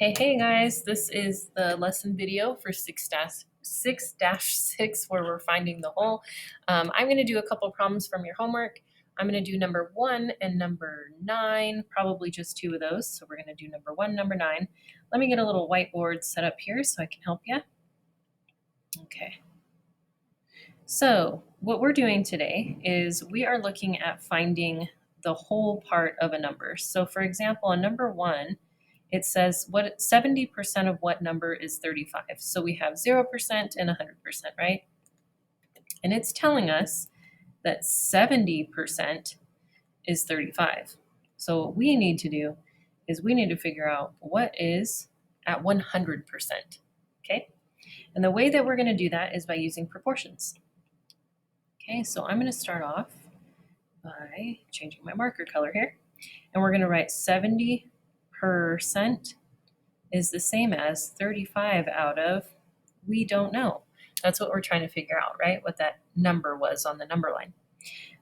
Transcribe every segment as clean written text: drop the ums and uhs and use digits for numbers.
Hey guys, this is the lesson video for 6-6 where we're finding the whole. I'm going to do a couple problems from your homework. I'm going to do number 1 and number 9, probably just 2 of those. So we're going to do number 1, number 9. Let me get a little whiteboard set up here so I can help you. Okay. So what we're doing today is we are looking at finding the whole part of a number. So for example, on number 1, it says what 70% of what number is 35. So we have 0% and 100%, right? And it's telling us that 70% is 35. So what we need to do is we need to figure out what is at 100%, okay? And the way that we're going to do that is by using proportions. Okay, so I'm going to start off by changing my marker color here, and we're going to write 70% is the same as 35 out of, we don't know. That's what we're trying to figure out, right? What that number was on the number line.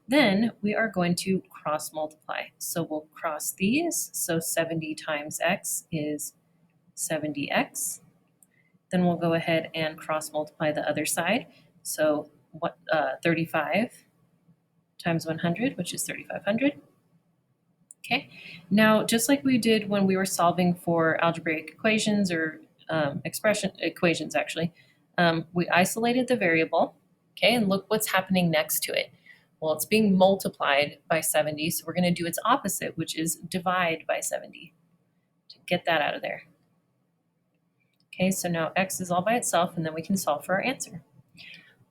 Then we are going to cross multiply. So we'll cross these. So 70 times x is 70x. Then we'll go ahead and cross multiply the other side. So 35 times 100, which is 3,500. Okay, now just like we did when we were solving for algebraic equations or equations actually, we isolated the variable, okay, and look what's happening next to it. Well, it's being multiplied by 70, so we're going to do its opposite, which is divide by 70 to get that out of there. Okay, so now x is all by itself, and then we can solve for our answer.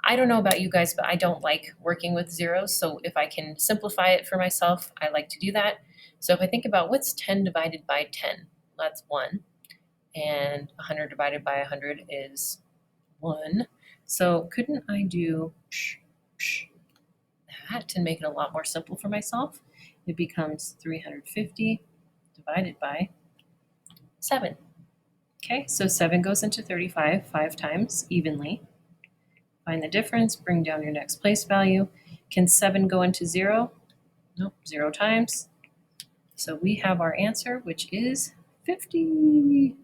I don't know about you guys, but I don't like working with zeros, so if I can simplify it for myself, I like to do that. So if I think about what's 10 divided by 10, that's 1, and 100 divided by 100 is 1. So couldn't I do that to make it a lot more simple for myself? It becomes 350 divided by 7. Okay, so 7 goes into 35 5 times evenly. Find the difference, bring down your next place value. Can 7 go into 0? Nope, 0 times. So we have our answer, which is 50.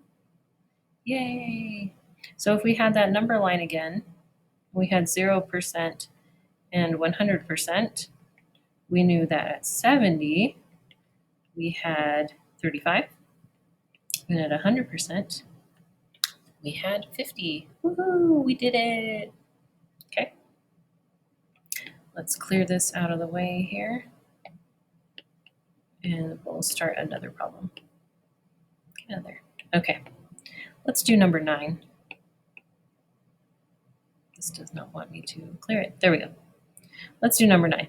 Yay! So if we had that number line again, we had 0% and 100%. We knew that at 70, we had 35. And at 100%, we had 50. Woohoo! We did it! Okay. Let's clear this out of the way here. And we'll start another problem. Another. Okay. Let's do number 9. This does not want me to clear it. There we go. Let's do number 9.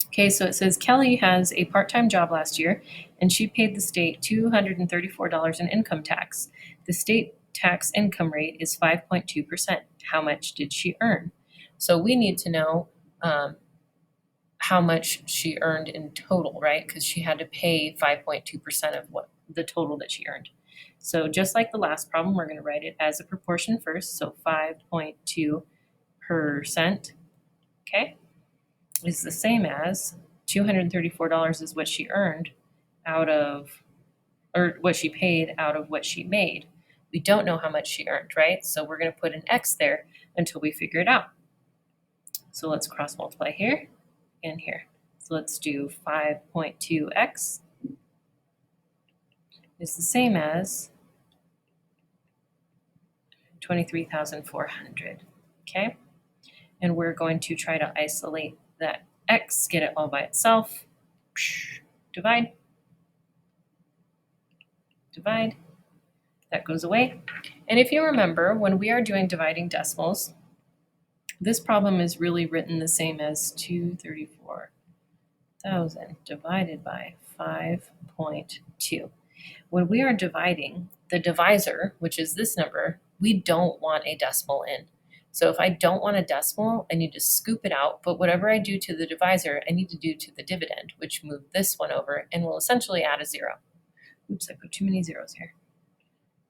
Okay, so it says Kelly has a part-time job last year, and she paid the state $234 in income tax. The state tax income rate is 5.2%. How much did she earn? So we need to know how much she earned in total, right? Because she had to pay 5.2% of what the total that she earned. So just like the last problem, we're going to write it as a proportion first. So 5.2%, okay, is the same as $234 is what she earned out of, or what she paid out of what she made. We don't know how much she earned, right? So we're going to put an X there until we figure it out. So let's cross multiply here and here. So let's do 5.2x is the same as 23,400, okay? And we're going to try to isolate that x, get it all by itself. Divide. Divide. That goes away. And if you remember, when we are doing dividing decimals, this problem is really written the same as 234,000 divided by 5.2. When we are dividing, the divisor, which is this number, we don't want a decimal in. So if I don't want a decimal, I need to scoop it out, but whatever I do to the divisor, I need to do to the dividend, which move this one over and will essentially add a 0. Oops, I put too many zeros here.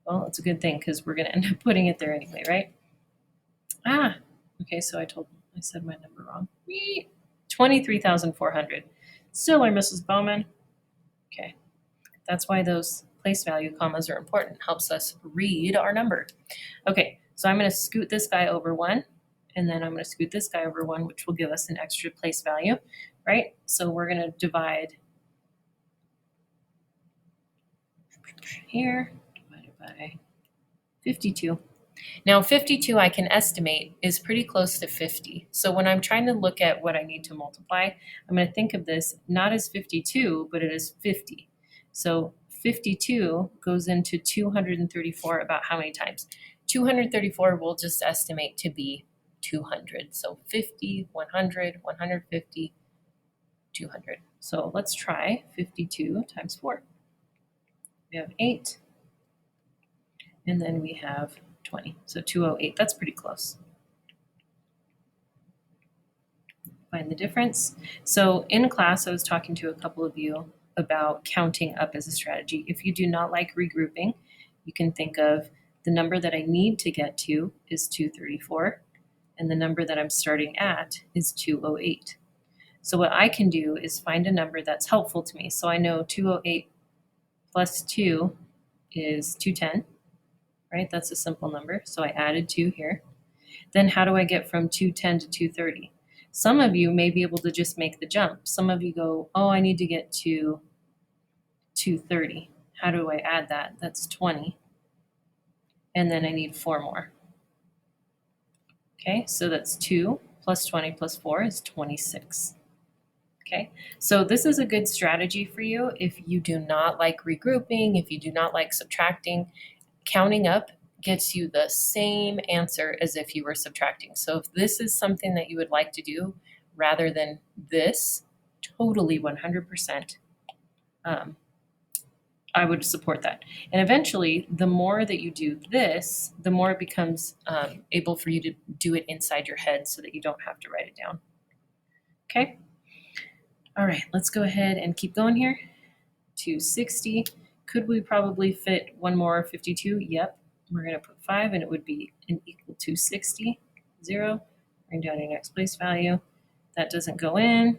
Well, it's a good thing because we're going to end up putting it there anyway, right? Okay, so I said my number wrong. 23,400. Still our Mrs. Bowman. Okay, that's why those place value, commas are important, helps us read our number. Okay, so I'm going to scoot this guy over 1, and then I'm going to scoot this guy over 1, which will give us an extra place value, right? So we're going to divide here, divided by 52. Now 52 I can estimate is pretty close to 50. So when I'm trying to look at what I need to multiply, I'm going to think of this not as 52, but it is 50. So 52 goes into 234 about how many times? 234 we'll just estimate to be 200. So 50, 100, 150, 200. So let's try 52 times 4. We have 8, and then we have 20. So 208. That's pretty close. Find the difference. So in class, I was talking to a couple of you about counting up as a strategy. If you do not like regrouping, you can think of the number that I need to get to is 234, and the number that I'm starting at is 208. So what I can do is find a number that's helpful to me. So I know 208 plus 2 is 210, right? That's a simple number. So I added 2 here. Then how do I get from 210 to 230? Some of you may be able to just make the jump. Some of you go, oh, I need to get to 230. How do I add that? That's 20. And then I need 4 more. Okay, so that's 2 plus 20 plus 4 is 26. Okay, so this is a good strategy for you if you do not like regrouping, if you do not like subtracting. Counting up gets you the same answer as if you were subtracting. So if this is something that you would like to do rather than this, totally 100%, I would support that. And eventually, the more that you do this, the more it becomes able for you to do it inside your head so that you don't have to write it down. Okay? All right, let's go ahead and keep going here. 260. Could we probably fit one more 52? Yep. We're going to put 5, and it would be an equal to 60. 0. Bring down your next place value. That doesn't go in.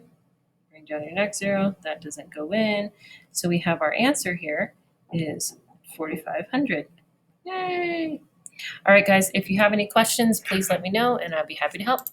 Bring down your next 0. That doesn't go in. So we have our answer here is 4,500. Yay! All right, guys, if you have any questions, please let me know, and I'll be happy to help.